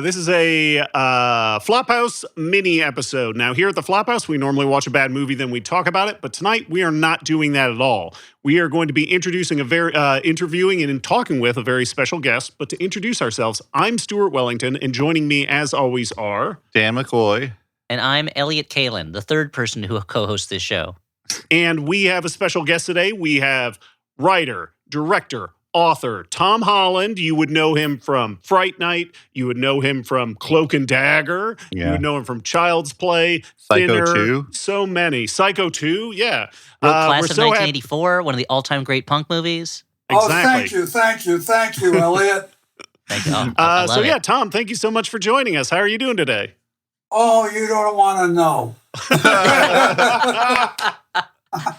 This is a Flophouse mini episode. Now, here at the Flophouse, we normally watch a bad movie, then we talk about it. But tonight, we are not doing that at all. We are going to be interviewing and talking with a very special guest. But to introduce ourselves, I'm Stuart Wellington, and joining me, as always, are Dan McCoy. And I'm Elliot Kalin, the third person who co-hosts this show. And we have a special guest today. We have writer, director, author Tom Holland. You would know him from Fright Night. You would know him from Cloak and Dagger. Yeah. You would know him from Child's Play, Psycho Thinner, 2. So many. Psycho 2, yeah. Class of 1984, one of the all-time great punk movies. Exactly. Oh, thank you, Elliot. Thank you. I love it. Tom, thank you so much for joining us. How are you doing today? Oh, you don't want to know.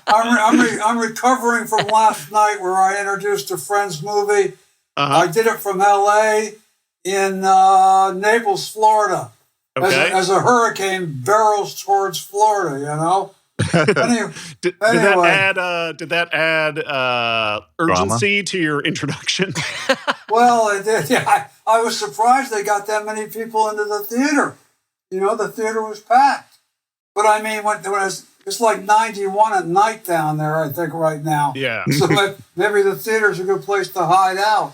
I'm recovering from last night where I introduced a friend's movie. I did it from L.A. in Naples, Florida. Okay. As a hurricane barrels towards Florida, you know. Anyway, Did that add urgency to your introduction? Well, it did. Yeah, I was surprised they got that many people into the theater. You know, the theater was packed. But I mean, it's like 91 at night down there, I think, right now. Yeah. So maybe the theater's a good place to hide out.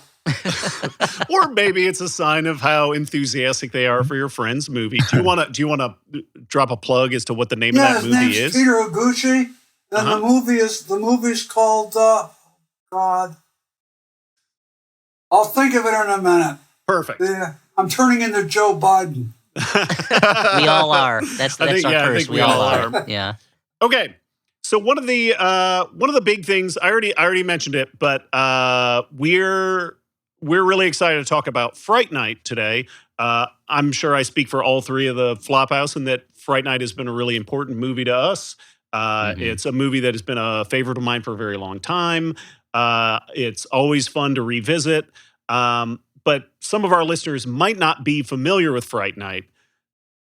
Or maybe it's a sign of how enthusiastic they are for your friend's movie. Do you want to drop a plug as to what the name of that movie his name's is? Peter Higuchi, and the movie's called God. I'll think of it in a minute. Perfect. Yeah, I'm turning into Joe Biden. We all are. That's our curse. I think we all are. Yeah. Okay. So one of the big things I already mentioned it, but we're really excited to talk about Fright Night today. I'm sure I speak for all three of the Flophouse in that Fright Night has been a really important movie to us. It's a movie that has been a favorite of mine for a very long time. It's always fun to revisit. But some of our listeners might not be familiar with Fright Night.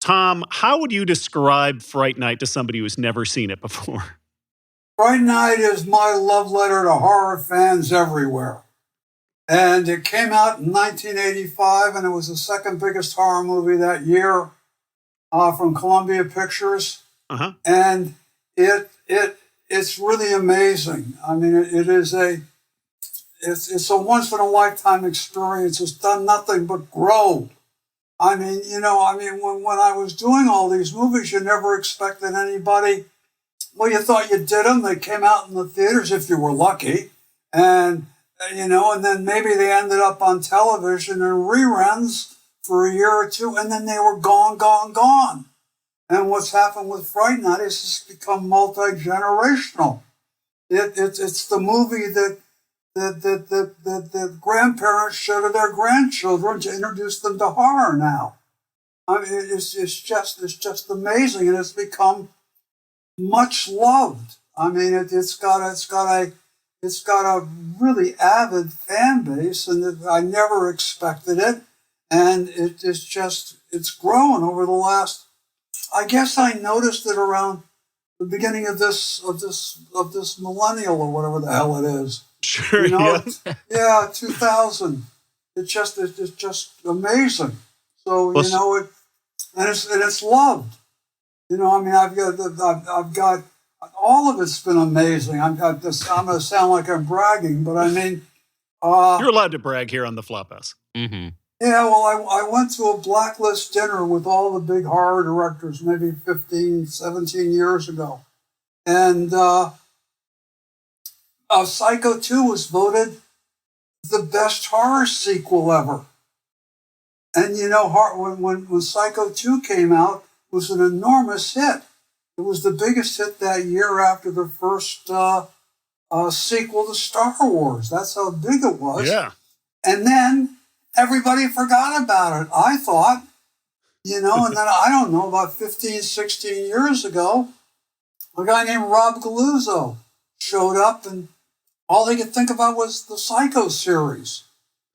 Tom, how would you describe Fright Night to somebody who's never seen it before? Fright Night is my love letter to horror fans everywhere. And it came out in 1985, and it was the second biggest horror movie that year from Columbia Pictures. And it's really amazing. I mean, it's a once in a lifetime experience. It's done nothing but grow. I mean, when I was doing all these movies, you never expected anybody. Well, you thought you did them. They came out in the theaters if you were lucky. And, and then maybe they ended up on television in reruns for a year or two, and then they were gone. And what's happened with Fright Night is it's become multi-generational. It's the movie that the grandparents show to their grandchildren to introduce them to horror now. I mean, it's just amazing, and it's become much loved. I mean, it's got a really avid fan base, and I never expected it, and it's grown over the last. I guess I noticed it around the beginning of this millennial or whatever the hell it is. Sure. Yeah, 2000. It's just amazing. So it's loved. I mean, I've got all of it's been amazing. I'm going to sound like I'm bragging, but I mean, you're allowed to brag here on the Flophouse. Mm-hmm. Yeah, well, I went to a Blacklist dinner with all the big horror directors maybe 15, 17 years ago, and Psycho 2 was voted the best horror sequel ever. And when Psycho 2 came out, it was an enormous hit. It was the biggest hit that year after the first sequel to Star Wars. That's how big it was. Yeah. And then everybody forgot about it, I thought. And then I don't know, about 15, 16 years ago, a guy named Rob Galuzzo showed up, and all he could think about was the Psycho series.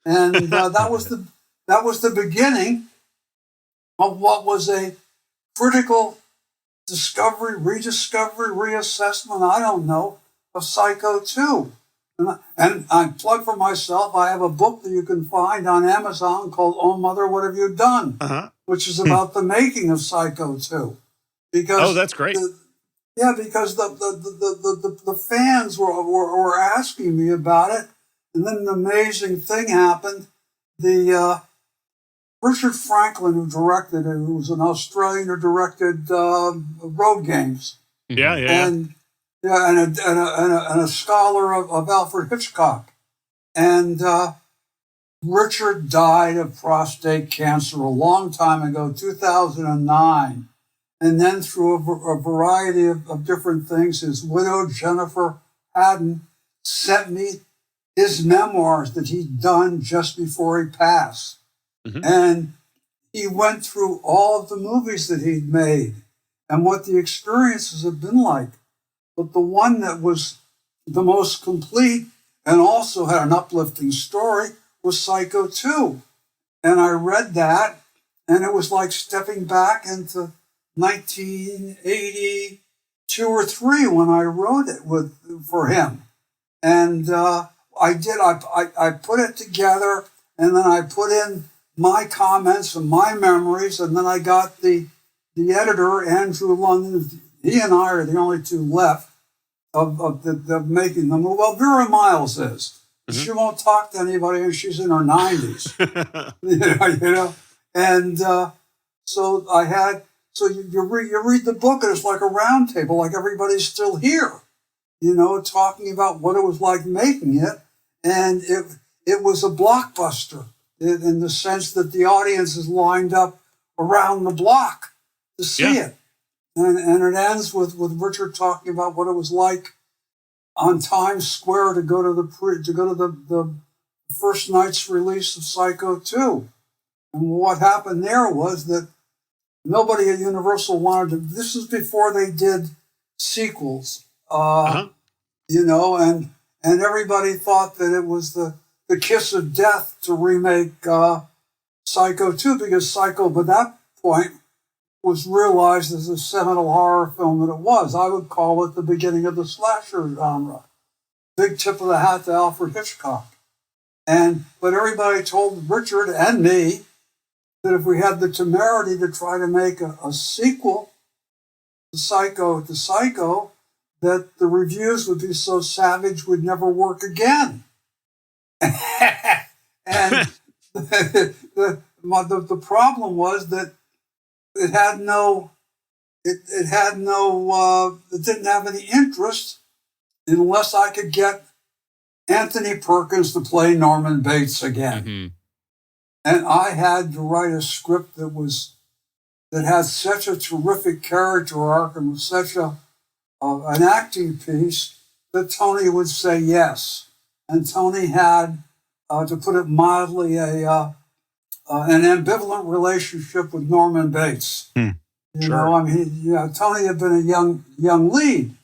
And that was the beginning of what was a critical discovery, rediscovery, reassessment, I don't know, of Psycho 2. And I plug for myself, I have a book that you can find on Amazon called Oh Mother, What Have You Done? Uh-huh. Which is about the making of Psycho 2. Oh, that's great. Because the fans were asking me about it. And then an amazing thing happened. The Richard Franklin, who directed it, who was an Australian who directed Road Games. Yeah. And a scholar of Alfred Hitchcock. And Richard died of prostate cancer a long time ago, 2009. And then through a variety of different things, his widow, Jennifer Haddon, sent me his memoirs that he'd done just before he passed. Mm-hmm. And he went through all of the movies that he'd made and what the experiences have been like. But the one that was the most complete and also had an uplifting story was Psycho 2. And I read that, and it was like stepping back into 1982 or 3 when I wrote it for him. And I put it together, and then I put in my comments and my memories, and then I got the editor, Andrew London. He and I are the only two left of making them. Well, Vera Miles is. Mm-hmm. She won't talk to anybody, and she's in her 90s. you know? And so I had. So you read the book, and it's like a round table, like everybody's still here, talking about what it was like making it. And it was a blockbuster in the sense that the audience is lined up around the block to see it. And it ends with Richard talking about what it was like on Times Square to go to the first night's release of Psycho 2. And what happened there was that nobody at Universal wanted to. This is before they did sequels, and everybody thought that it was the kiss of death to remake Psycho 2, because Psycho, by that point, was realized as a seminal horror film that it was. I would call it the beginning of the slasher genre. Big tip of the hat to Alfred Hitchcock. But everybody told Richard and me that if we had the temerity to try to make a sequel to Psycho, that the reviews would be so savage we'd never work again. And the problem was that it didn't have any interest unless I could get Anthony Perkins to play Norman Bates again. Mm-hmm. And I had to write a script that had such a terrific character arc and was such an acting piece that Tony would say yes. And Tony had, to put it mildly, an ambivalent relationship with Norman Bates. Tony had been a young lead,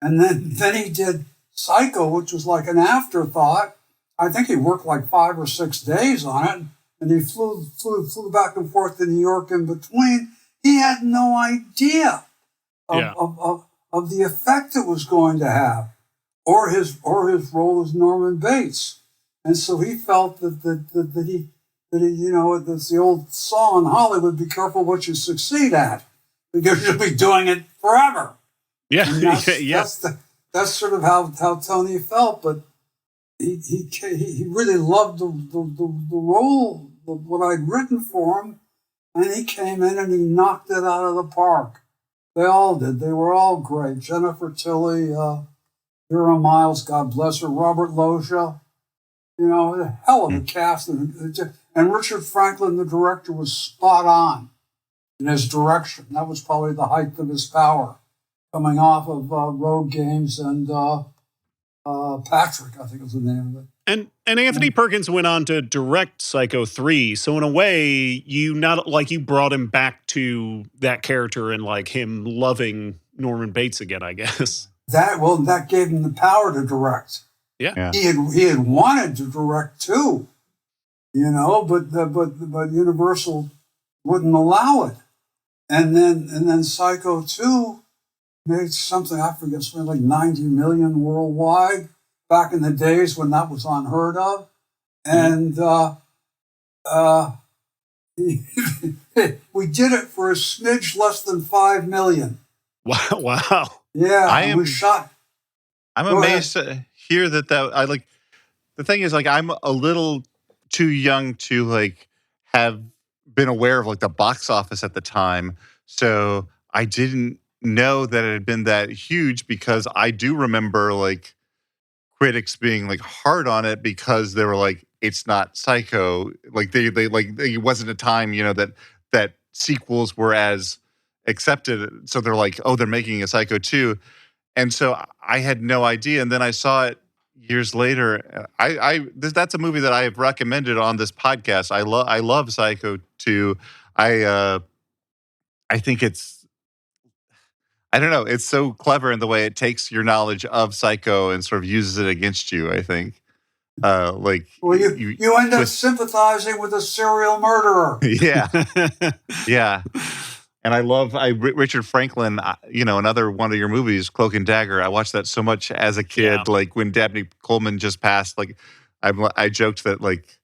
and then he did Psycho, which was like an afterthought. I think he worked like 5 or 6 days on it. And he flew back and forth to New York in between. He had no idea of the effect it was going to have, or his role as Norman Bates. And so he felt that he that's the old song in Hollywood: "Be careful what you succeed at, because you'll be doing it forever." Yeah, that's sort of how Tony felt, but. He really loved the role of what I'd written for him, and he came in and he knocked it out of the park. They all did. They were all great. Jennifer Tilly, Vera Miles, God bless her, Robert Loggia, a hell of a cast. And Richard Franklin, the director, was spot on in his direction. That was probably the height of his power, coming off of Road Games and Patrick, I think was the name of it. And Anthony Perkins went on to direct Psycho 3. So in a way, you brought him back to that character and like him loving Norman Bates again, I guess. That gave him the power to direct. Yeah. He had wanted to direct too, but Universal wouldn't allow it. And then Psycho 2 made something, I forget, something like 90 million worldwide. back in the days when that was unheard of. And we did it for a smidge less than $5 million. Wow. Yeah, we shot. I'm amazed to hear that I like. The thing is, like, I'm a little too young to like have been aware of like the box office at the time, so I didn't know that it had been that huge, because I do remember like critics being like hard on it because they were like, it's not Psycho. Like they like, it wasn't a time, you know, that sequels were as accepted. So they're like, oh, they're making a Psycho 2. And so I had no idea. And then I saw it years later. That's a movie that I have recommended on this podcast. I love Psycho 2. I think I don't know. It's so clever in the way it takes your knowledge of Psycho and sort of uses it against you, I think. Like, well, you end up sympathizing with a serial murderer. Yeah. Yeah. And I love Richard Franklin, you know, another one of your movies, Cloak and Dagger. I watched that so much as a kid. Yeah. Like when Dabney Coleman just passed, like I joked that like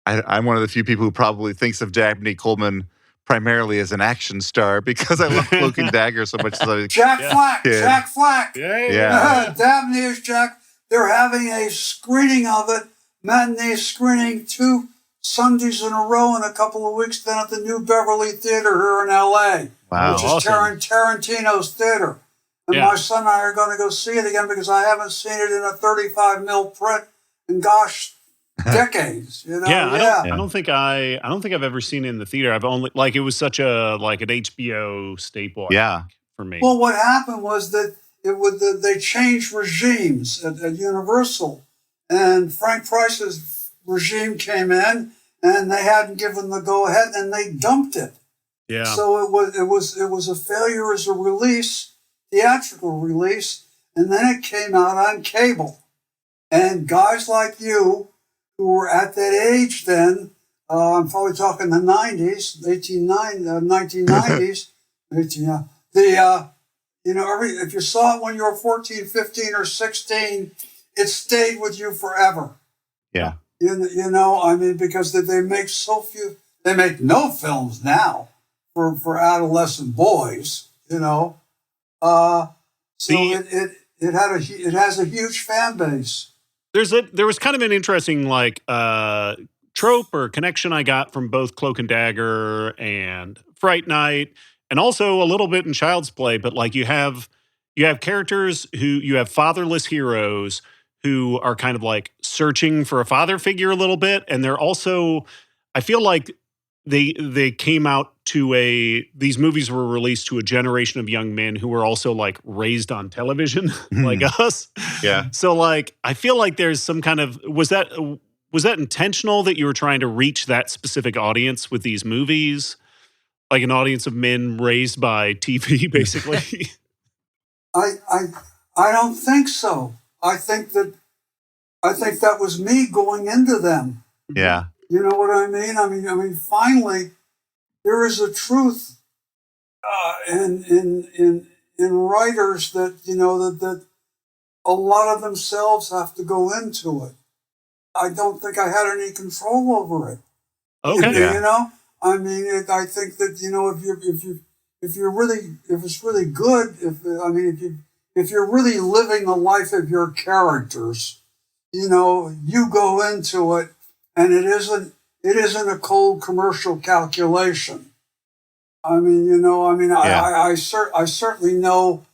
I'm one of the few people who probably thinks of Dabney Coleman primarily as an action star, because I love Cloak and Dagger so much. Jack Flack. Jack Flack. Yeah. Dabney is Jack. They're having a screening of it, matinee screening 2 Sundays in a row in a couple of weeks, then at the New Beverly Theater here in L.A., which is awesome. Tarantino's theater. And my son and I are going to go see it again because I haven't seen it in a 35 mil print in, gosh, decades. You know? I don't think I've ever seen it in the theater. I've only, like, it was such a like an HBO staple. Yeah, for me. Well, what happened was that they changed regimes at Universal, and Frank Price's regime came in, and they hadn't given the go ahead, and they dumped it. Yeah. So it was a failure as a release, theatrical release, and then it came out on cable, and guys like you, who were at that age then, I'm probably talking the 90s, 1990s, you know, if you saw it when you were 14, 15, or 16, it stayed with you forever. Yeah. You know, I mean, because they make so few, they make no films now for adolescent boys, you know. So it has a huge fan base. There was kind of an interesting like trope or connection I got from both Cloak and Dagger and Fright Night, and also a little bit in Child's Play. But like you have characters you have fatherless heroes who are kind of like searching for a father figure a little bit, and they're also, I feel like they came out to these movies were released to a generation of young men who were also like raised on television like us. Yeah. So like I feel like there's some kind of was that intentional that you were trying to reach that specific audience with these movies? Like an audience of men raised by TV, basically. I don't think so. I think that was me going into them. Yeah. You know what I mean? I mean, finally, there is a truth in writers that, you know, that a lot of themselves have to go into it. I don't think I had any control over it. Okay. You know, I mean, I think that, you know, if it's really good, if you're really living the life of your characters, you know, you go into it, and it isn't a cold commercial calculation. I mean, you know, I certainly know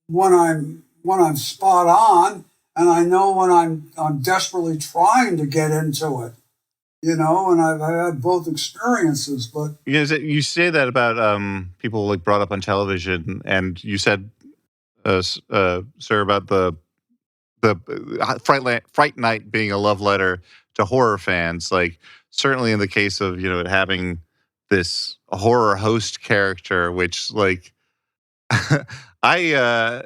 when I'm spot on, and I know when I'm desperately trying to get into it. You know, and I've had both experiences, but you say that about people like brought up on television, and you said, sir, about the Fright Night being a love letter to horror fans. Like certainly in the case of, you know, it having this horror host character, which like I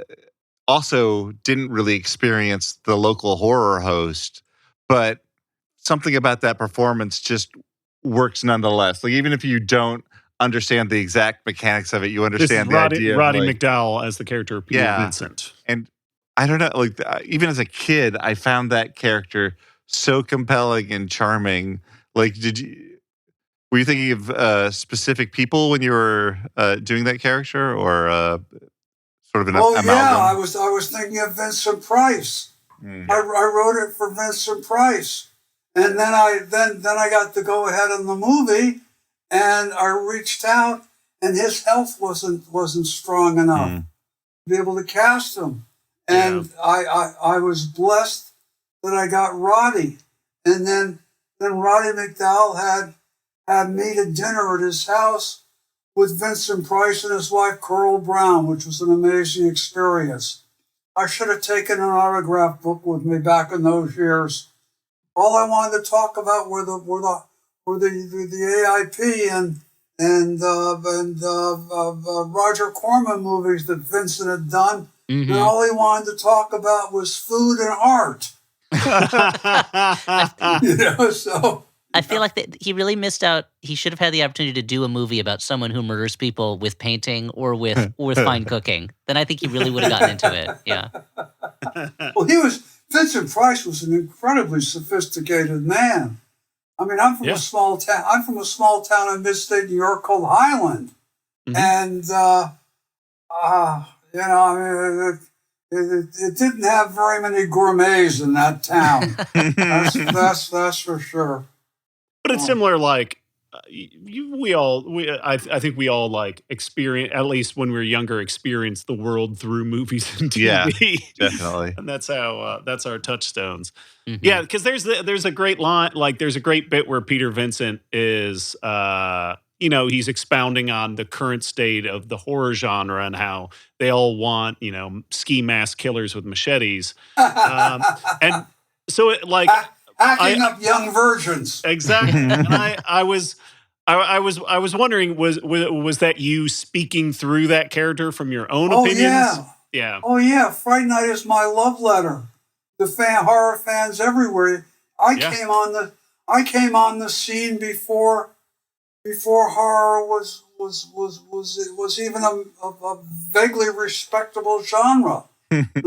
also didn't really experience the local horror host, but something about that performance just works nonetheless. Like even if you don't understand the exact mechanics of it, you understand the idea. Roddy of, like, McDowell as the character of Peter Vincent. And I don't know, like even as a kid, I found that character so compelling and charming. Like, were you thinking of specific people when you were doing that character, or sort of an Oh yeah, I amalgam? was thinking of Vincent Price. Mm. I wrote it for Vincent Price, and then I got to go ahead in the movie, and I reached out, and his health wasn't strong enough Mm. to be able to cast him, Yeah. and I was blessed that I got Roddy, and then Roddy McDowell had me to dinner at his house with Vincent Price and his wife Coral Brown, which was an amazing experience. I should have taken an autograph book with me back in those years. All I wanted to talk about were the AIP and Roger Corman movies that Vincent had done, and all he wanted to talk about was food and art. So I feel like that he really missed out. He should have had the opportunity to do a movie about someone who murders people with painting or with fine cooking. Then I think he really would have gotten into it. Yeah. Well, Vincent Price was an incredibly sophisticated man. I mean, I'm from a small town. I'm from a small town in mid-state New York called Highland, and it didn't have very many gourmets in that town. That's for sure. But it's similar, like I think we all like experience, at least when we were younger, experience the world through movies and TV. Yeah, definitely. And that's how that's our touchstones. Mhm. Yeah, because there's a great line, like there's a great bit where Peter Vincent is he's expounding on the current state of the horror genre and how they all want ski mask killers with machetes, and so it like. Acting up young virgins. Exactly. And I was wondering, was that you speaking through that character from your own opinions? Yeah. Yeah. Oh yeah. Fright Night is my love letter to horror fans everywhere. I came on the scene before horror was even a vaguely respectable genre.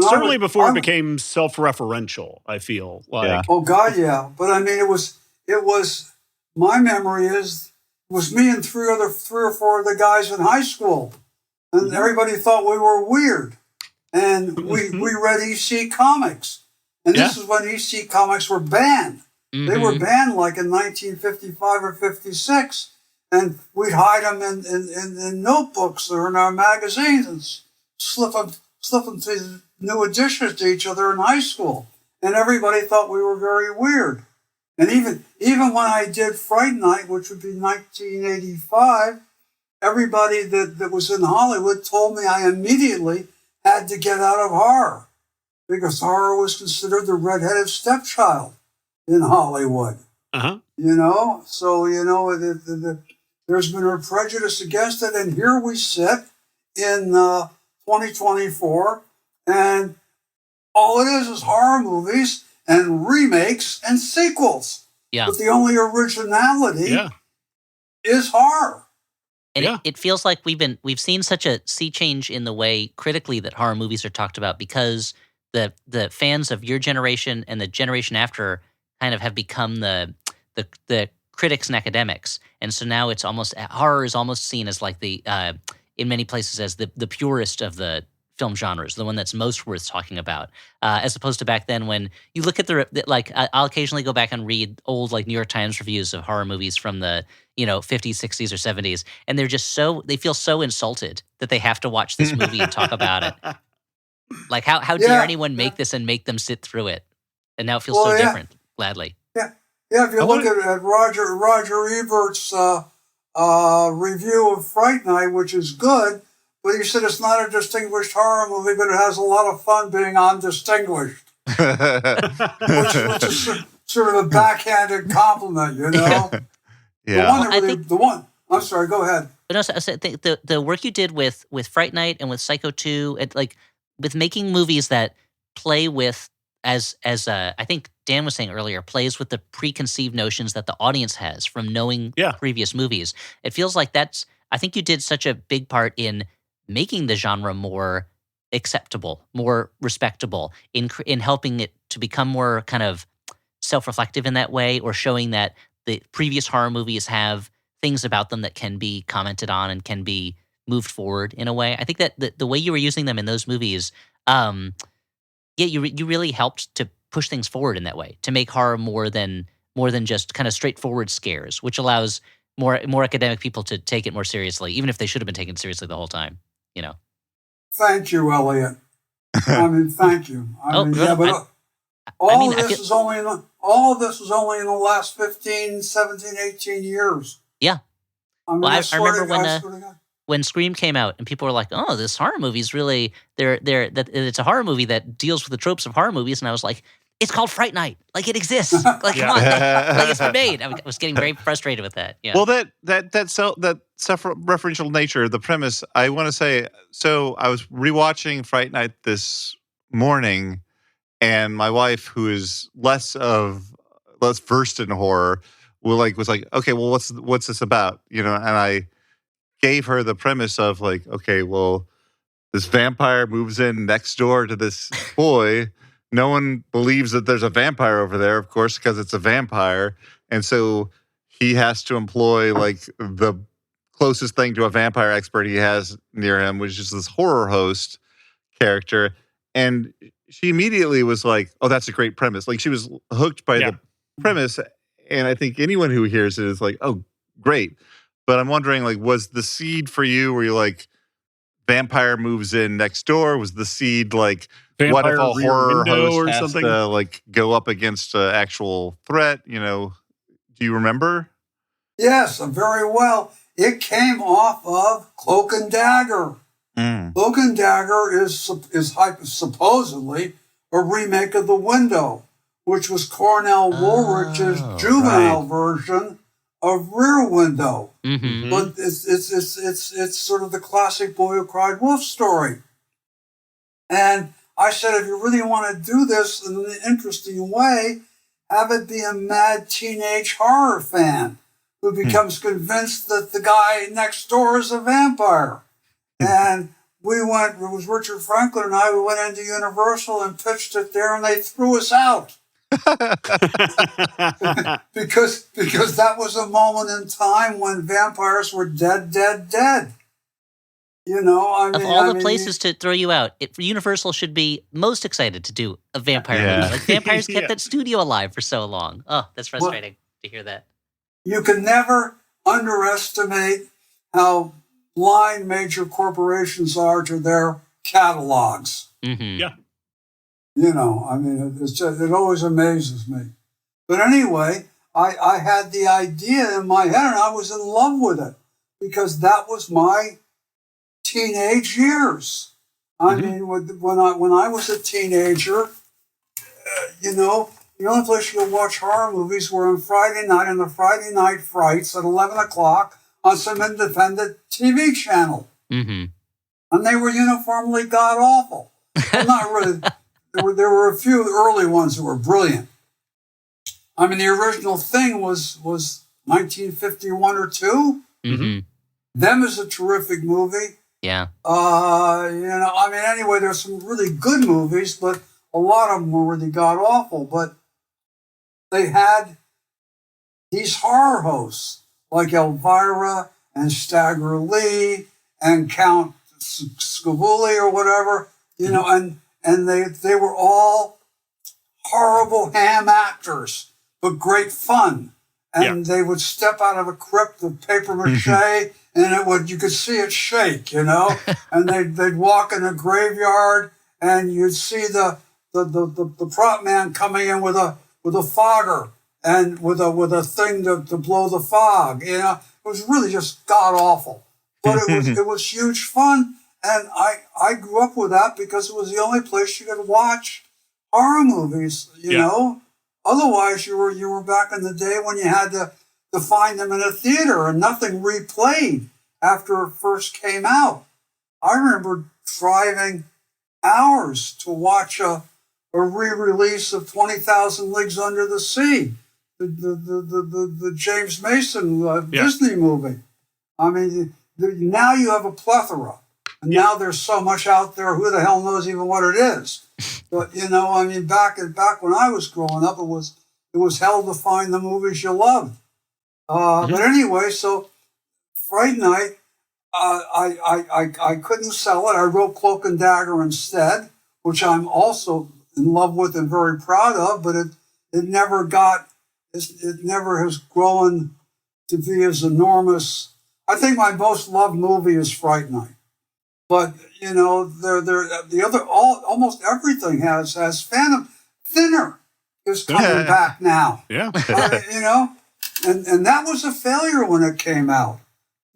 Certainly before it became self-referential, I feel like. Yeah. Oh God, yeah. But I mean, it was. My memory is it was me and three or four of the guys in high school, and everybody thought we were weird, and we read EC comics, and this is when EC comics were banned. They were banned like in 1955 or 56, and we'd hide them in notebooks or in our magazines and slip them to new editions to each other in high school. And everybody thought we were very weird. And even when I did Fright Night, which would be 1985, everybody that was in Hollywood told me I immediately had to get out of horror because horror was considered the redheaded stepchild in Hollywood. Uh-huh. So, there's been a prejudice against it. And here we sit in 2024, and all it is horror movies and remakes and sequels. Yeah. But the only originality is horror. And it feels like we've seen such a sea change in the way critically that horror movies are talked about because the fans of your generation and the generation after kind of have become the critics and academics. And so now it's almost horror is almost seen as like the in many places as the purest of the film genres, the one that's most worth talking about, as opposed to back then when you look at I'll occasionally go back and read old like New York Times reviews of horror movies from the 50s, 60s, or 70s, and they feel so insulted that they have to watch this movie and talk about it. Like how dare anyone make this and make them sit through it? And now it feels so different. Gladly. Yeah. If you look at Roger Ebert's review of Fright Night, which is good, but he said it's not a distinguished horror movie, but it has a lot of fun being undistinguished, which is sort of a backhanded compliment, Yeah. I'm sorry, go ahead. But also, the work you did with Fright Night and with Psycho 2, with making movies that play with, as I think Dan was saying earlier, plays with the preconceived notions that the audience has from knowing previous movies. It feels like I think you did such a big part in making the genre more acceptable, more respectable in helping it to become more kind of self-reflective in that way, or showing that the previous horror movies have things about them that can be commented on and can be moved forward in a way. I think that the way you were using them in those movies, you really helped to push things forward in that way, to make horror more than just kind of straightforward scares, which allows more academic people to take it more seriously, even if they should have been taken seriously the whole time. You know. Thank you, Elliot. I mean, thank you. All of this was only in the last 15, 17, 18 years. Yeah. I mean, I remember when Scream came out and people were like, "Oh, this horror movie is really it's a horror movie that deals with the tropes of horror movies," and I was like, "It's called Fright Night. Like, it exists. Like, come on, like it's been made." I was getting very frustrated with that. Yeah. Well, that self-referential nature, the premise, I want to say. So I was rewatching Fright Night this morning, and my wife, who is less versed in horror, was like, "Okay, well, what's this about?" You know, and I gave her the premise of like, okay, well, this vampire moves in next door to this boy. No one believes that there's a vampire over there, of course, because it's a vampire. And so he has to employ like the closest thing to a vampire expert he has near him, which is this horror host character. And she immediately was like, oh, that's a great premise. Like, she was hooked by the premise. And I think anyone who hears it is like, oh, great. But I'm wondering, like, was the seed for you where you're like, vampire moves in next door? Was the seed like, vampire, what if a horror host has something to like go up against an actual threat? You know, do you remember? Yes, very well. It came off of Cloak and Dagger. Cloak and Dagger is supposedly a remake of The Window, which was Cornell Woolrich's juvenile version of Rear Window. Mm-hmm. But it's sort of the classic Boy Who Cried Wolf story. And I said, if you really want to do this in an interesting way, have it be a mad teenage horror fan who becomes convinced that the guy next door is a vampire. And it was Richard Franklin and I, we went into Universal and pitched it there, and they threw us out. because that was a moment in time when vampires were dead. You know, I mean, of all the places to throw you out, Universal should be most excited to do a vampire movie. Like, vampires kept that studio alive for so long. Oh, that's frustrating to hear that. You can never underestimate how blind major corporations are to their catalogs. Mm-hmm. Yeah. You know, I mean, it always amazes me. But anyway, I had the idea in my head, and I was in love with it because that was my teenage years. I mean, when I was a teenager, you know, the only place you could watch horror movies were on Friday night in the Friday Night Frights at 11 o'clock on some independent TV channel. Mm-hmm. And they were uniformly god-awful. Well, not really. There were a few early ones that were brilliant. I mean, the original Thing was 1951 or 2. Mm-hmm. Them is a terrific movie. Yeah. You know, I mean, anyway, there's some really good movies, but a lot of them were really god-awful. But they had these horror hosts like Elvira and Stagger Lee and Count Scavulli or whatever, you know, and they were all horrible ham actors, but great fun. And they would step out of a crypt of paper mache, and you could see it shake, you know. And they'd walk in a graveyard, and you'd see the prop man coming in with a fogger and with a thing to blow the fog. You know, it was really just god awful, but it was huge fun. And I grew up with that because it was the only place you could watch horror movies, you know. Otherwise, you were back in the day when you had to find them in a theater and nothing replayed after it first came out. I remember driving hours to watch a re-release of 20,000 Leagues Under the Sea, the James Mason Disney movie. I mean, now you have a plethora. And now there's so much out there, who the hell knows even what it is? But, I mean, back when I was growing up, it was hell to find the movies you loved. But anyway, so Fright Night, I couldn't sell it. I wrote Cloak and Dagger instead, which I'm also in love with and very proud of, but it never has grown to be as enormous. I think my most loved movie is Fright Night. But, almost everything has Phantom. Thinner is coming back now. Yeah. And that was a failure when it came out.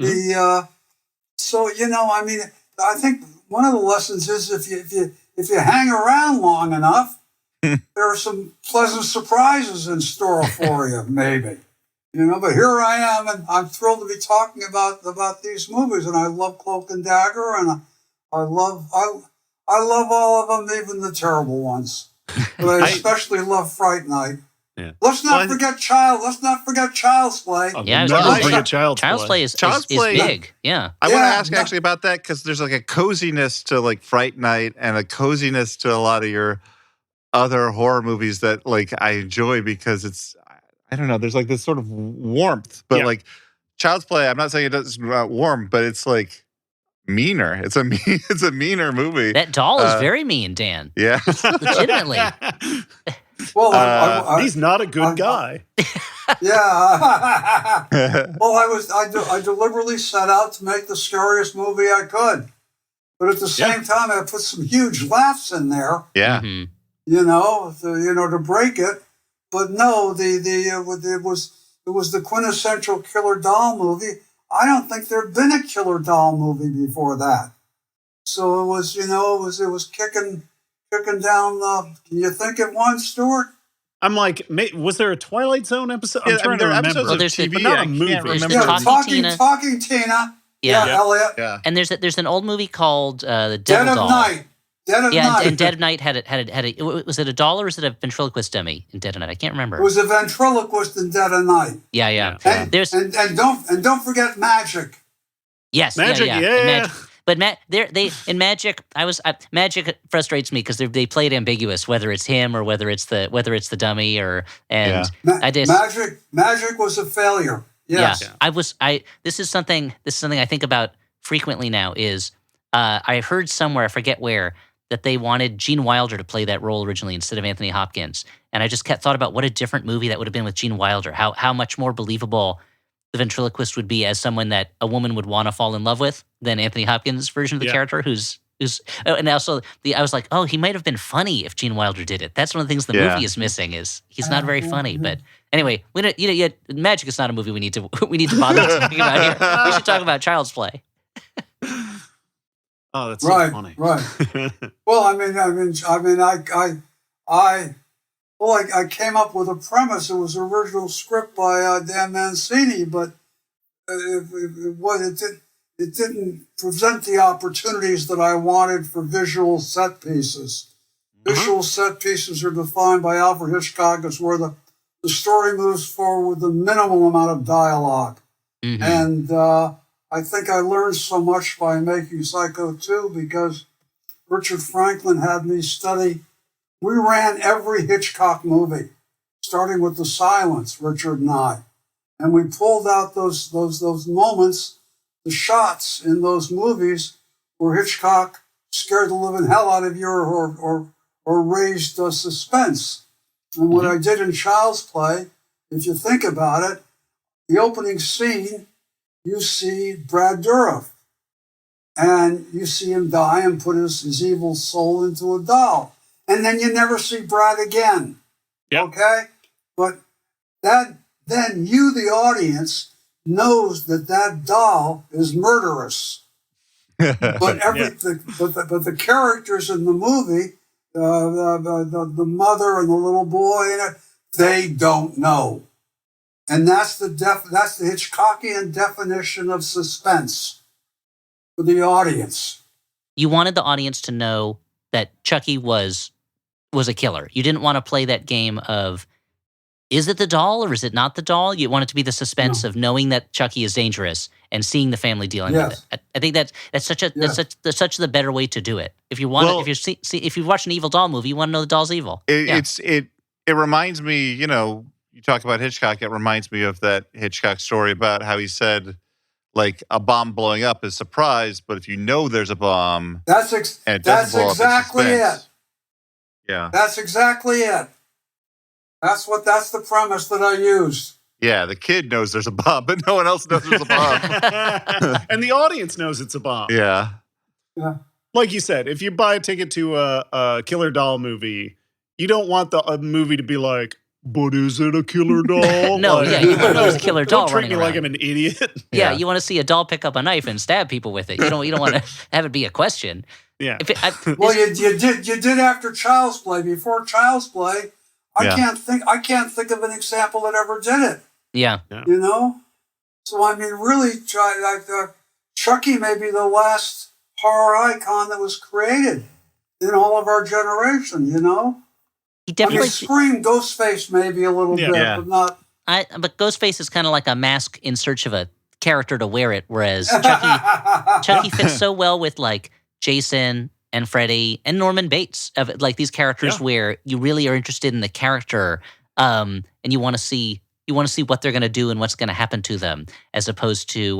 Mm-hmm. I mean, I think one of the lessons is if you hang around long enough, there are some pleasant surprises in store for you, maybe. But here I am, and I'm thrilled to be talking about these movies, and I love Cloak and Dagger, and I love all of them, even the terrible ones. But I especially love Fright Night. Yeah. Let's not forget Child's Play. Yeah, Child's Play is big. Yeah. I want to ask actually about that, because there's like a coziness to like Fright Night and a coziness to a lot of your other horror movies that like I enjoy, because it's, I don't know, there's like this sort of warmth, but like Child's Play, I'm not saying it doesn't warm, but it's like meaner. It's a meaner movie. That doll is very mean, Dan. Yeah. Legitimately. Well, he's not a good guy. Yeah. Well, I deliberately set out to make the scariest movie I could, but at the same time, I put some huge laughs in there. Yeah. Mm-hmm. To break it. But no, it was the quintessential killer doll movie. I don't think there'd been a killer doll movie before that. So it was kicking down. Can you think of one, Stuart? I'm like, was there a Twilight Zone episode? I'm trying to remember. Episodes of TV, but not a movie. Talking Tina. Yeah, Elliot. Yeah. And there's an old movie called The Devil Doll. Dead of Night. And Dead of Night had was it a doll or was it a ventriloquist dummy in Dead of Night? I can't remember. It was a ventriloquist in Dead of Night. Yeah. And don't forget Magic. Yes. Magic. Yeah. But in Magic, Magic frustrates me because they played ambiguous, whether it's him or whether it's the dummy Magic was a failure. Yes. Yeah. This is something I think about frequently now. Is I heard somewhere, I forget where, that they wanted Gene Wilder to play that role originally instead of Anthony Hopkins, and I just thought about what a different movie that would have been with Gene Wilder. How much more believable the ventriloquist would be as someone that a woman would want to fall in love with than Anthony Hopkins' version of the character, who's and also I was like, oh, he might have been funny if Gene Wilder did it. That's one of the things the movie is missing, is he's not very funny. But anyway, Magic is not a movie we need to bother talking about here. We should talk about Child's Play. Oh, that's so funny. Right. Well, I came up with a premise. It was an original script by Dan Mancini, but it didn't present the opportunities that I wanted for visual set pieces. Visual set pieces are defined by Alfred Hitchcock as where the story moves forward with the minimal amount of dialogue. Mm-hmm. And I think I learned so much by making Psycho 2 because Richard Franklin had me study. We ran every Hitchcock movie, starting with The Silence, Richard and I. And we pulled out those moments, the shots in those movies where Hitchcock scared the living hell out of you or raised suspense. And what I did in Child's Play, if you think about it, the opening scene, you see Brad Dourif, and you see him die and put his evil soul into a doll. And then you never see Brad again. Yep. Okay? But then you, the audience, knows that doll is murderous. But the characters in the movie, the mother and the little boy, they don't know. And that's the Hitchcockian definition of suspense for the audience. You wanted the audience to know that Chucky was a killer. You didn't want to play that game of, is it the doll or is it not the doll? You want it to be the suspense of knowing that Chucky is dangerous and seeing the family dealing with it. I think that's such the better way to do it. If you want, if you watch an evil doll movie, you want to know the doll's evil. It reminds me, you talk about Hitchcock. It reminds me of that Hitchcock story about how he said, like, a bomb blowing up is surprise, but if you know there's a bomb, that's exactly it. Yeah, that's exactly it. That's the premise that I used. Yeah, the kid knows there's a bomb, but no one else knows there's a bomb. And the audience knows it's a bomb. Yeah. Like you said, if you buy a ticket to a killer doll movie, you don't want the movie to be like, but is it a killer doll? No, you want to know it's a killer doll. Don't treat me like I'm an idiot. Yeah, you want to see a doll pick up a knife and stab people with it. You don't want to have it be a question. Yeah. You did after Child's Play. Before Child's Play, I can't think of an example that ever did it. Yeah. So I mean, really, Chucky may be the last horror icon that was created in all of our generation. He definitely Scream, Ghostface maybe a little bit, but not. But Ghostface is kind of like a mask in search of a character to wear it, whereas Chucky fits so well with like Jason and Freddy and Norman Bates, of like these characters where you really are interested in the character, and you want to see what they're going to do and what's going to happen to them, as opposed to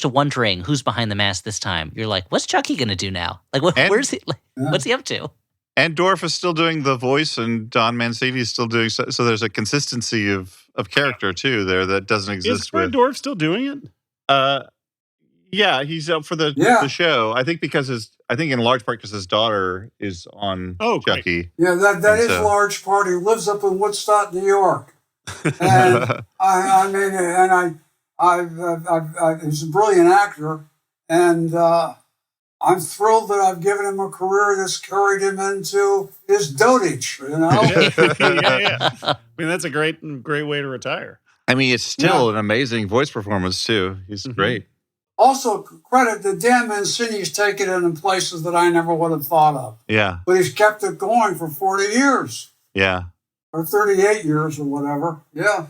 wondering who's behind the mask this time. You're like, what's Chucky going to do now? Like, where's he? Like, what's he up to? And Dorff is still doing the voice, and Don Mancini is still doing so there's a consistency of character too there that doesn't exist. Is Fred Dorff still doing it? Yeah, he's up for the show. I think in large part because his daughter is on Chucky. Yeah, that is a large part. He lives up in Woodstock, New York, and he's a brilliant actor, and I'm thrilled that I've given him a career that's carried him into his dotage. Yeah. I mean, that's a great way to retire. I mean, it's still an amazing voice performance too. He's great. Also, credit to Dan Mancini's taken it in places that I never would have thought of. Yeah. But he's kept it going for 40 years. Yeah. Or 38 years or whatever. Yeah.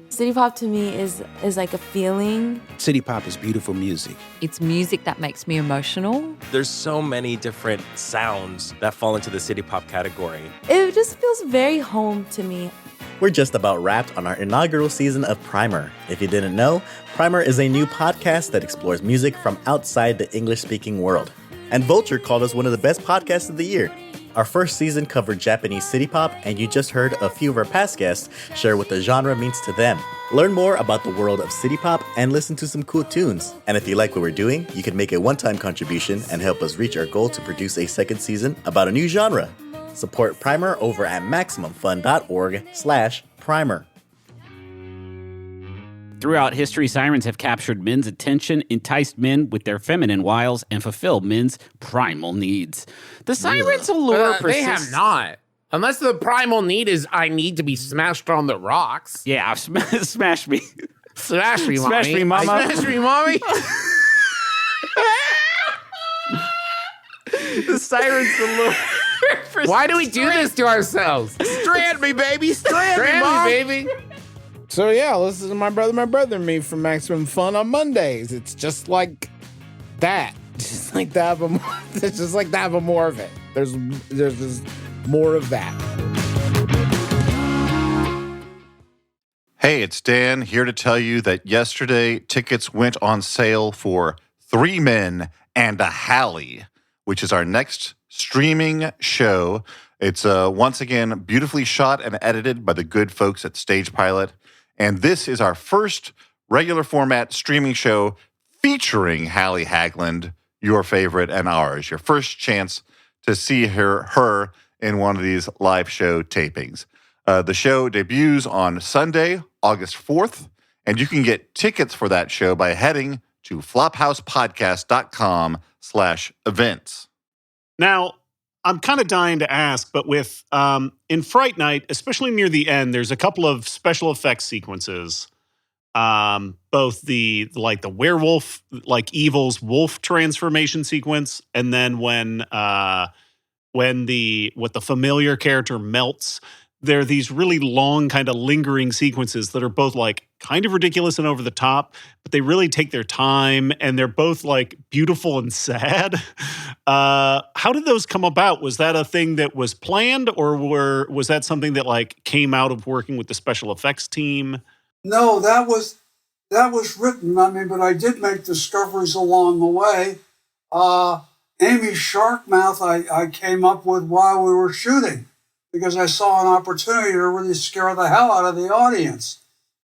City pop to me is like a feeling. City pop is beautiful music. It's music that makes me emotional. There's so many different sounds that fall into the city pop category. It just feels very home to me. We're just about wrapped on our inaugural season of Primer. If you didn't know, Primer is a new podcast that explores music from outside the English-speaking world. And Vulture called us one of the best podcasts of the year. Our first season covered Japanese city pop, and you just heard a few of our past guests share what the genre means to them. Learn more about the world of city pop and listen to some cool tunes. And if you like what we're doing, you can make a one-time contribution and help us reach our goal to produce a second season about a new genre. Support Primer over at MaximumFun.org/Primer. Throughout history, sirens have captured men's attention, enticed men with their feminine wiles, and fulfilled men's primal needs. The sirens' allure persists. They have not. Unless the primal need is, I need to be smashed on the rocks. Yeah, smash me. Smash me, mommy. Smash me, mama. Smash me, mommy. The sirens' allure persists. Why do we do this to ourselves? Strand me, baby. Strand me, baby. So yeah, listen to my brother and me from Maximum Fun on Mondays. It's just like that. Just like that, but more, it's just like that, but more of it. There's just more of that. Hey, it's Dan here to tell you that yesterday tickets went on sale for 3 Men and a Hallie, which is our next streaming show. It's once again beautifully shot and edited by the good folks at Stage Pilot. And this is our first regular format streaming show featuring Hallie Hagland, your favorite and ours. Your first chance to see her in one of these live show tapings. The show debuts on Sunday, August 4th, and you can get tickets for that show by heading to flophousepodcast.com/events. Now, I'm kind of dying to ask, but with in Fright Night, especially near the end, there's a couple of special effects sequences both the werewolf, like evil's wolf transformation sequence, and then when the familiar character melts. There are these really long, kind of lingering sequences that are both like kind of ridiculous and over the top, but they really take their time, and they're both like beautiful and sad. How did those come about? Was that a thing that was planned, or was that something that like came out of working with the special effects team? No, that was written. I mean, but I did make discoveries along the way. Amy Sharkmouth, I came up with while we were shooting, because I saw an opportunity to really scare the hell out of the audience.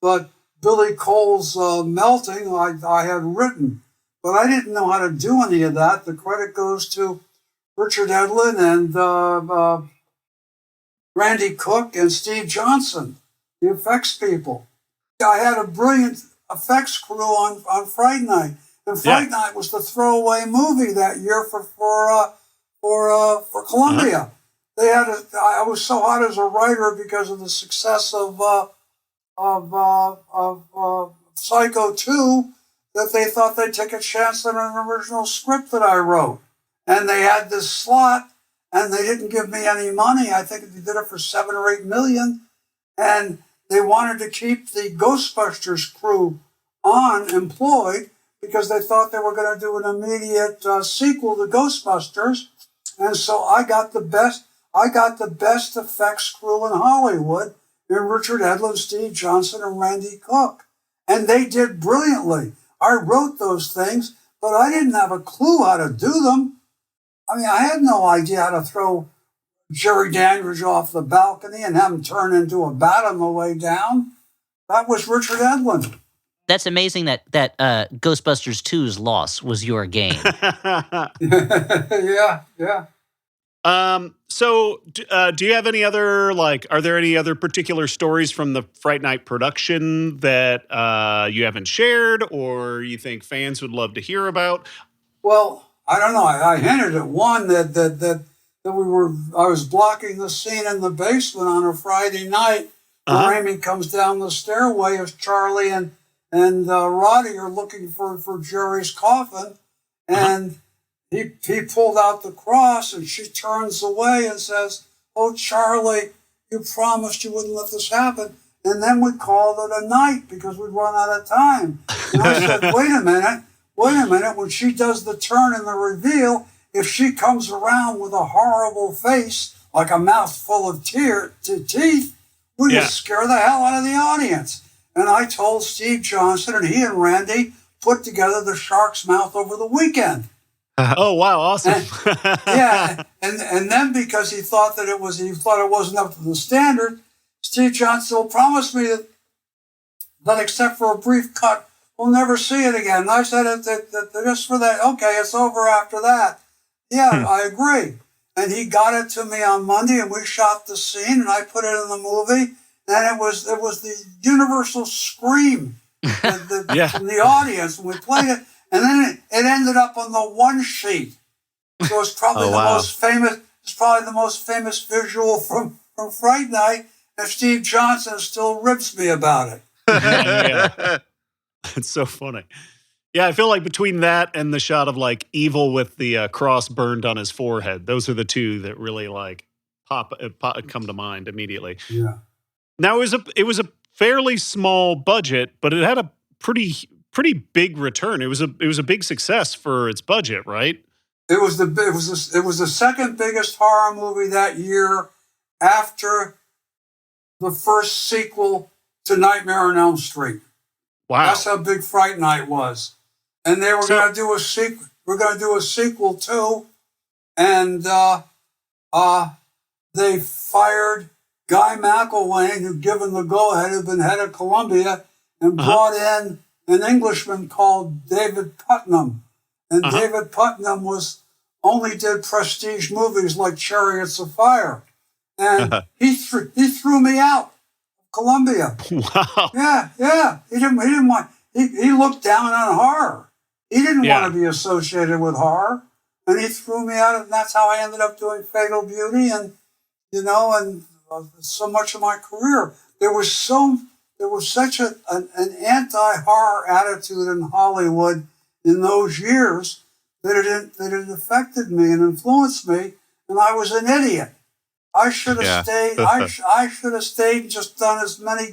But Billy Cole's melting, I had written, but I didn't know how to do any of that. The credit goes to Richard Edlund and Randy Cook and Steve Johnson, the effects people. I had a brilliant effects crew on Fright Night, and Fright Night was the throwaway movie that year for Columbia. They had I was so hot as a writer because of the success of Psycho 2 that they thought they'd take a chance on an original script that I wrote. And they had this slot, and they didn't give me any money. I think they did it for $7 or $8 million. And they wanted to keep the Ghostbusters crew employed because they thought they were going to do an immediate sequel to Ghostbusters. And so I got the best effects crew in Hollywood in Richard Edlund, Steve Johnson, and Randy Cook. And they did brilliantly. I wrote those things, but I didn't have a clue how to do them. I mean, I had no idea how to throw Jerry Dandridge off the balcony and have him turn into a bat on the way down. That was Richard Edlund. That's amazing that Ghostbusters 2's loss was your gain. Yeah. So do you have any other, are there any other particular stories from the Fright Night production that you haven't shared or you think fans would love to hear about? Well, I don't know. I hinted at one that I was blocking the scene in the basement on a Friday night where Amy comes down the stairway as Charlie and Roddy are looking for Jerry's coffin, and he pulled out the cross, and she turns away and says, "Oh, Charlie, you promised you wouldn't let this happen." And then we called it a night because we'd run out of time. And I said, wait a minute. When she does the turn and the reveal, if she comes around with a horrible face, like a mouth full of teeth, we just scare the hell out of the audience. And I told Steve Johnson, and he and Randy put together the shark's mouth over the weekend. Oh, wow. Awesome. And then because he thought it wasn't up to the standard, Steve Johnson will promise me that except for a brief cut, we'll never see it again. And I said that just for that, okay, it's over after that. Yeah, I agree. And he got it to me on Monday, and we shot the scene, and I put it in the movie, and it was the universal scream from the audience when we played it. And then it ended up on the one sheet. So it's probably most famous. It's probably the most famous visual from Fright Night. And Steve Johnson still rips me about it. It's so funny. Yeah, I feel like between that and the shot of Evil with the cross burned on his forehead, those are the two that really come to mind immediately. Yeah. Now it was a fairly small budget, but it had a pretty big return. It was a big success for its budget, right? It was the second biggest horror movie that year after the first sequel to Nightmare on Elm Street. Wow. That's how big Fright Night was. And they were going to do a sequel. We're going to do a sequel too. And they fired Guy McElwain, who'd given the go-ahead, who'd been head of Columbia, and brought in an Englishman called David Putnam. And David Putnam only did prestige movies like Chariots of Fire. And he threw me out of Columbia. Wow. Yeah. He didn't want. He looked down on horror. He didn't want to be associated with horror, and he threw me out. And that's how I ended up doing Fatal Beauty, and so much of my career. There was so such an anti-horror attitude in Hollywood in those years that it affected me and influenced me, and I was an idiot. I should have stayed. I should have stayed and just done as many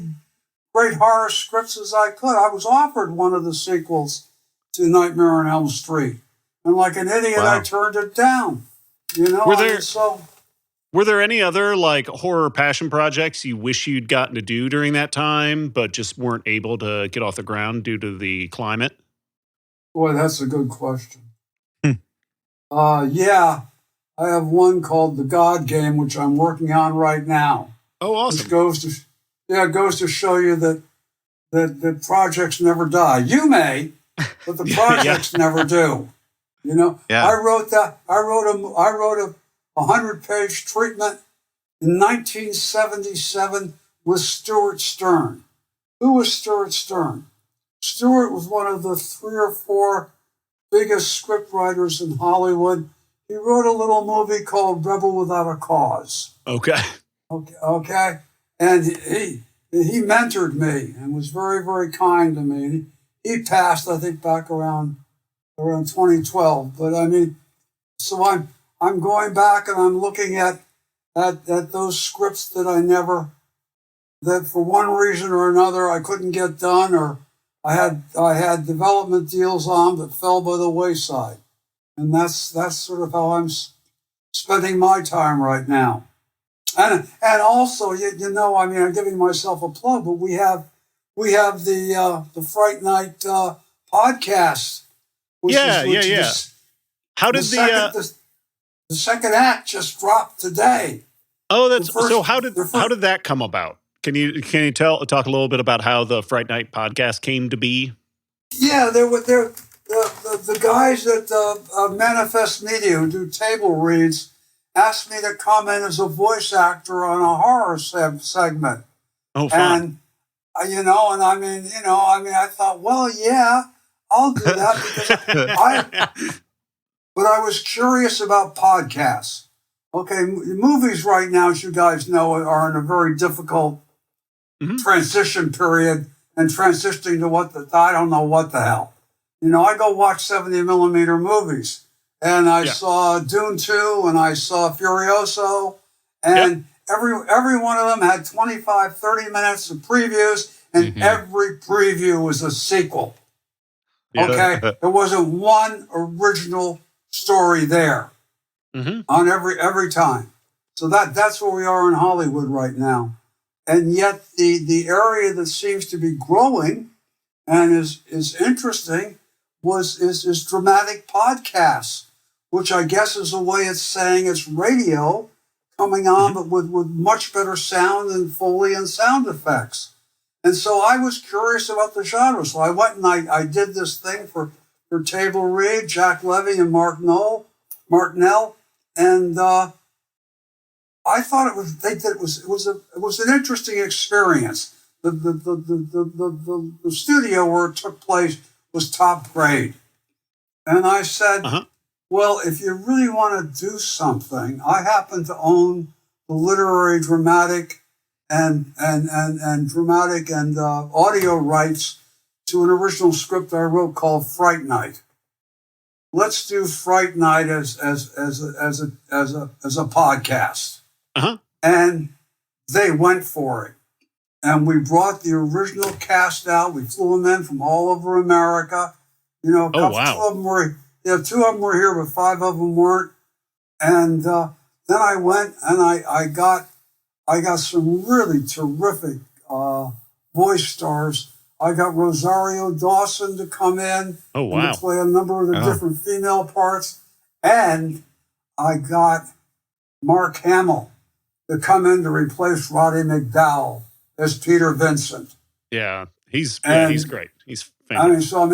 great horror scripts as I could. I was offered one of the sequels to Nightmare on Elm Street, and like an idiot, I turned it down. Were there any other like horror passion projects you wish you'd gotten to do during that time, but just weren't able to get off the ground due to the climate? Boy, that's a good question. Yeah, I have one called The God Game, which I'm working on right now. Oh, awesome! Which goes to show you that projects never die. You may, but the projects never do. You know, I wrote a 100-page treatment in 1977 with Stuart Stern. Who was Stuart Stern? Stuart was one of the 3 or 4 biggest scriptwriters in Hollywood. He wrote a little movie called Rebel Without a Cause. Okay. And he mentored me and was very, very kind to me. And he passed, I think, back around 2012. But I mean, so I'm going back and I'm looking at those scripts that for one reason or another I couldn't get done, or I had development deals on that fell by the wayside. And that's sort of how I'm spending my time right now. And also, you know, I mean, I'm giving myself a plug, but we have the Fright Night podcast. How did the second act just dropped today? Oh, so how did that come about? Can you talk a little bit about how the Fright Night podcast came to be? Yeah, the guys at Manifest Media who do table reads asked me to come in as a voice actor on a horror segment. Oh, fun. And I thought, well, yeah, I'll do that because but I was curious about podcasts. Okay, movies right now, as you guys know, are in a very difficult transition period and transitioning to I don't know what the hell. You know, I go watch 70 millimeter movies, and I saw Dune 2 and I saw Furioso, and every one of them had 25, 30 minutes of previews, and every preview was a sequel. Yeah. Okay, there wasn't one original story there on every time. So that's where we are in Hollywood right now. And yet the area that seems to be growing and is interesting is dramatic podcasts, which I guess is a way of saying it's radio coming on, but with much better sound and Foley and sound effects. And so I was curious about the genre. So I went and I did this thing for Table Read, Jack Levy and Martinell, and I thought it was an interesting experience. The studio where it took place was top grade, and I said, well, if you really want to do something, I happen to own the literary, dramatic, and audio rights to an original script I wrote called Fright Night. Let's do Fright Night as a podcast. And they went for it. And we brought the original cast out. We flew them in from all over America. You know, two of them were here, but 5 of them weren't. And then I went and I got some really terrific voice stars. I got Rosario Dawson to come in and to play a number of the different female parts. And I got Mark Hamill to come in to replace Roddy McDowell as Peter Vincent. Yeah, he's great. He's fantastic. So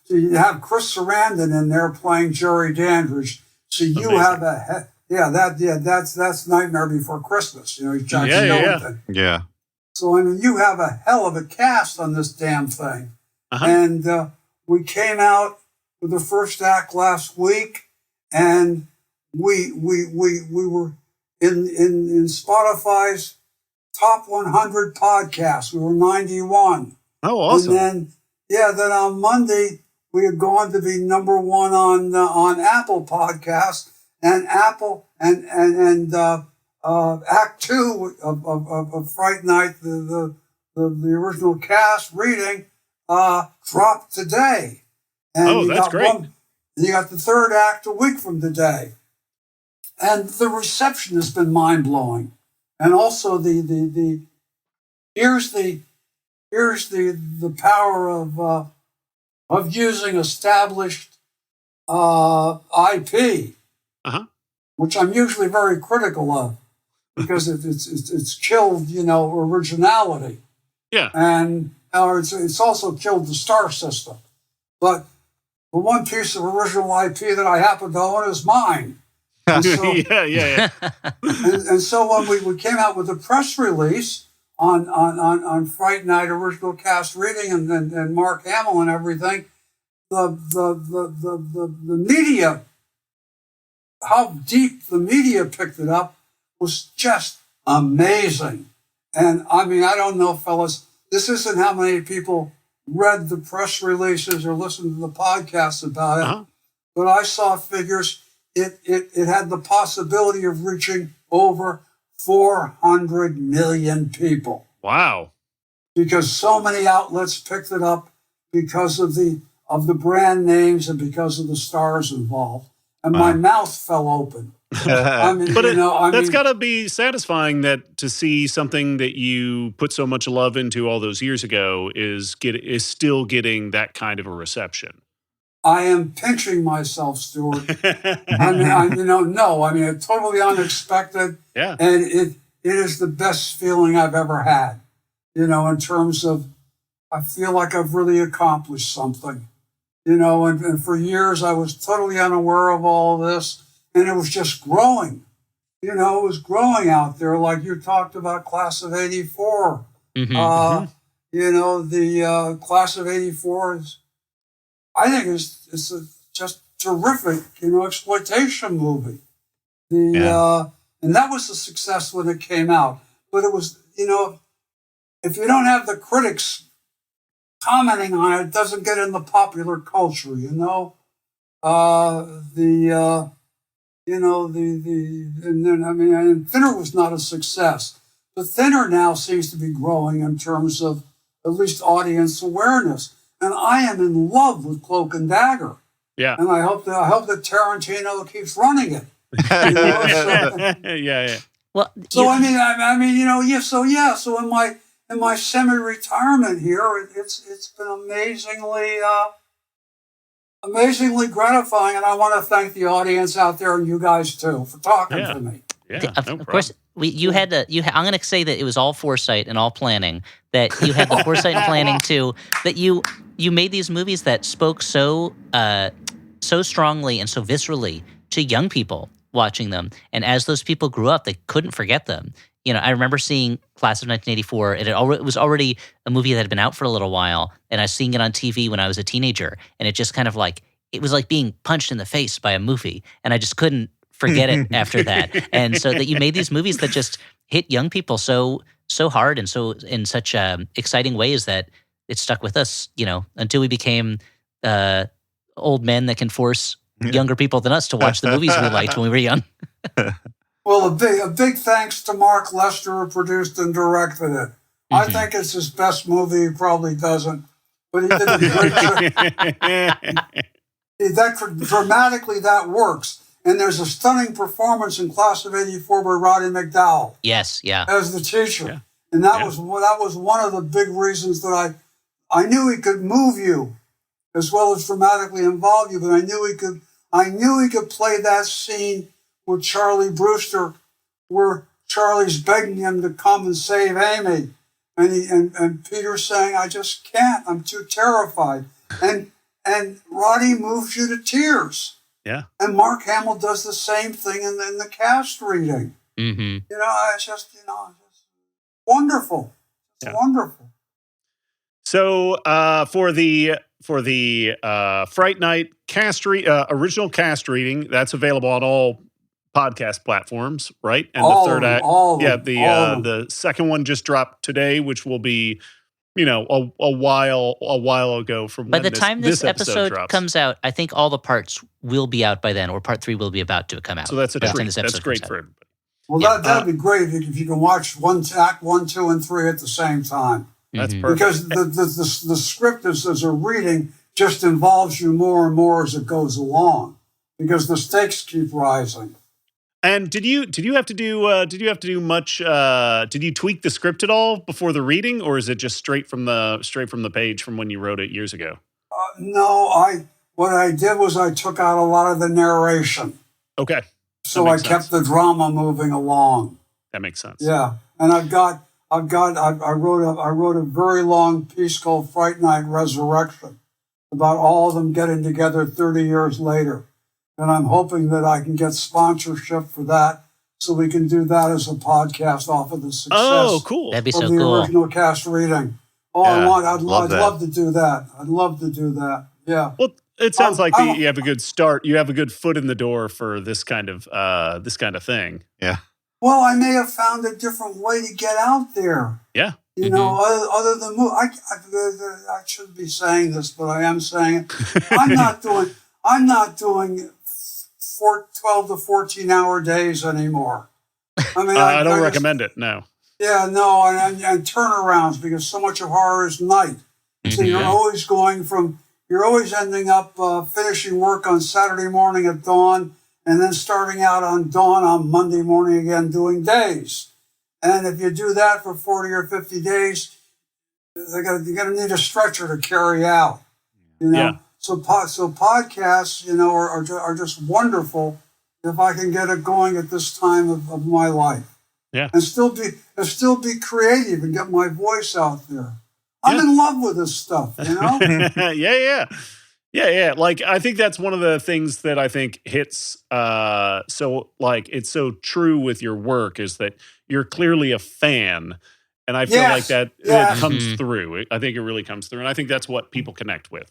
you have Chris Sarandon in there playing Jerry Dandridge. So you have that's Nightmare Before Christmas. You know, he's Jack Skellington. Yeah. So, I mean, you have a hell of a cast on this damn thing. And we came out with the first act last week, and we were in Spotify's top 100 podcasts. We were 91. Oh, awesome. And then on Monday, we had gone to be number one on Apple Podcasts, and Apple and Act Two of Fright Night, the original cast reading, dropped today. And that's great. You got the third act a week from today, and the reception has been mind blowing. And also here's the power of using established IP, which I'm usually very critical of, because it's killed, originality. Yeah. And it's also killed the star system. But the one piece of original IP that I happen to own is mine. And so, yeah. and so when we came out with a press release on Fright Night original cast reading and Mark Hamill and everything, the media, how deep the media picked it up was just amazing. And I mean, I don't know, fellas, this isn't how many people read the press releases or listened to the podcasts about it, but I saw figures. It had the possibility of reaching over 400 million people. Wow. Because so many outlets picked it up because of the brand names and because of the stars involved. And my mouth fell open. I mean, that's got to be satisfying, that to see something that you put so much love into all those years ago is still getting that kind of a reception. I am pinching myself, Stuart. It's totally unexpected. Yeah. And it is the best feeling I've ever had, in terms of, I feel like I've really accomplished something, and for years I was totally unaware of all this, and it was just growing. It was growing out there, like you talked about Class of 84. The Class of 84 is, I think it's a just terrific, exploitation movie. And that was a success when it came out. But it was, if you don't have the critics commenting on it, it doesn't get in the popular culture, and Thinner was not a success. But Thinner now seems to be growing in terms of at least audience awareness. And I am in love with Cloak and Dagger. Yeah. And I hope that Tarantino keeps running it. Yeah. Well, so So in my semi-retirement here, it's been amazingly gratifying, and I want to thank the audience out there and you guys too for talking to me. Yeah, of course, I'm going to say that it was all foresight and all planning. That you had the foresight and planning too. That you made these movies that spoke so strongly and so viscerally to young people watching them, and as those people grew up, they couldn't forget them. I remember seeing Class of 1984, and it was already a movie that had been out for a little while, and I was seeing it on TV when I was a teenager, and it just kind of it was like being punched in the face by a movie, and I just couldn't forget it after that. And so that you made these movies that just hit young people so hard and so in such exciting ways that it stuck with us, until we became old men that can force younger people than us to watch the movies we liked when we were young. Well, a big thanks to Mark Lester, who produced and directed it. Mm-hmm. I think it's his best movie. He probably doesn't, but he did a great job. Dramatically, that works. And there's a stunning performance in Class of 84 by Roddy McDowall. Yes, yeah. As the teacher. Yeah. And that was one of the big reasons that I knew he could move you as well as dramatically involve you, but I knew he could play that scene with Charlie Brewster where Charlie's begging him to come and save Amy. And Peter's saying, I just can't, I'm too terrified. And Roddy moves you to tears. Yeah. And Mark Hamill does the same thing in the cast reading. Mm-hmm. It's just, it's wonderful. It's wonderful. So for the Fright Night original cast reading, that's available on all podcast platforms, right? And All the third of them, act, all of yeah, them, all of them. the second one just dropped today, which will be, a while ago from By when the time this episode drops. comes out, I think all the parts will be out by then, or part 3 will be about to come out. So that's a by the time treat. this That's episode great comes for out. everybody. Well, that'd be great if you can watch act 1, 2, and 3 at the same time. That's perfect. Because the script as a reading just involves you more and more as it goes along, because the stakes keep rising. And did you have to do much? Did you tweak the script at all before the reading, or is it just straight from the page from when you wrote it years ago? No, what I did was I took out a lot of the narration. Okay. So I kept the drama moving along. That makes sense. Yeah, and I wrote a very long piece called Fright Night Resurrection about all of them getting together 30 years later. And I'm hoping that I can get sponsorship for that so we can do that as a podcast off of the success cool. That'd be so of the cool. original cast reading. I'd love to do that. I'd love to do that. Yeah. Well, it sounds like you have a good start. You have a good foot in the door for this kind of thing. Yeah. Well, I may have found a different way to get out there. Yeah. You know, other than I shouldn't be saying this, but I am saying it. I'm not doing 12 to 14 hour days anymore. I mean, I don't recommend it. No. Yeah, no, and turnarounds, because so much of horror is night. So you're always ending up finishing work on Saturday morning at dawn, and then starting out on dawn on Monday morning again doing days. And if you do that for 40 or 50 days, you're gonna need a stretcher to carry out. You know, so podcasts, are just wonderful if I can get it going at this time of my life. Yeah, and still be creative and get my voice out there. I'm in love with this stuff, you know. Yeah. Like, I think that's one of the things that I think hits. So like, it's so true with your work is that you're clearly a fan, and I feel like that it comes through. I think it really comes through, and I think that's what people connect with.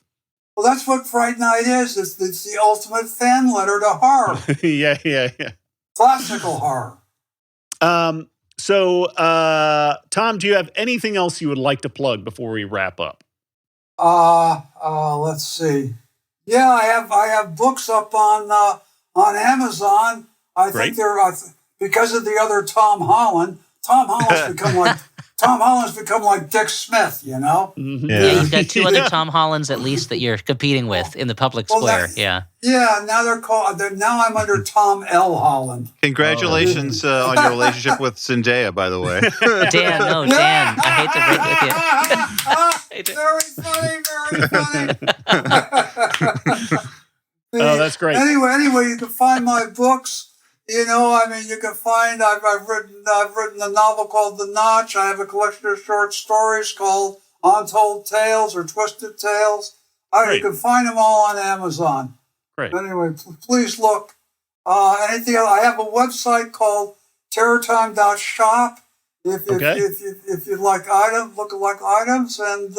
Well, that's what Fright Night is. It's the ultimate fan letter to horror. Yeah. Classical horror. So, Tom, do you have anything else you would like to plug before we wrap up? Let's see. Yeah, I have books up on Amazon. I think they're because of the other Tom Holland. Tom Holland's become like Dick Smith, you know? Yeah, you've got 2 other Tom Hollands at least that you're competing with in the public square. Yeah, now now I'm under Tom L. Holland. Congratulations on your relationship with Zendaya, by the way. Dan, I hate to break with you. Very funny. Oh, that's great. Anyway, you can find my books. You can find I've written a novel called The Notch. I have a collection of short stories called Untold Tales or Twisted Tales. You can find them all on Amazon. Great. Anyway, please look. Anything else? I have a website called terrortime.shop. If you'd like items, and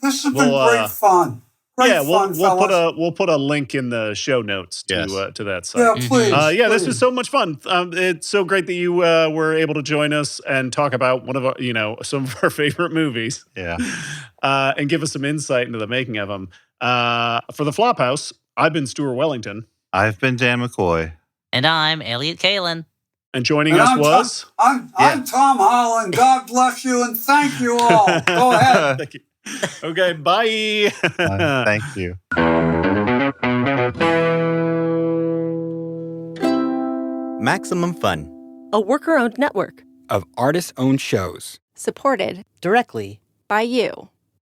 this has been great fun. We'll put a link in the show notes to that site. Yeah, please. This was so much fun. It's so great that you were able to join us and talk about one of our, some of our favorite movies. Yeah, and give us some insight into the making of them. For the Flophouse, I've been Stuart Wellington. I've been Dan McCoy, and I'm Elliot Kalin. And joining us was I'm Tom Holland. God bless you and thank you all. Go ahead. Thank you. Okay, bye. Thank you. Maximum Fun, a worker-owned network of artist-owned shows. supported directly by you.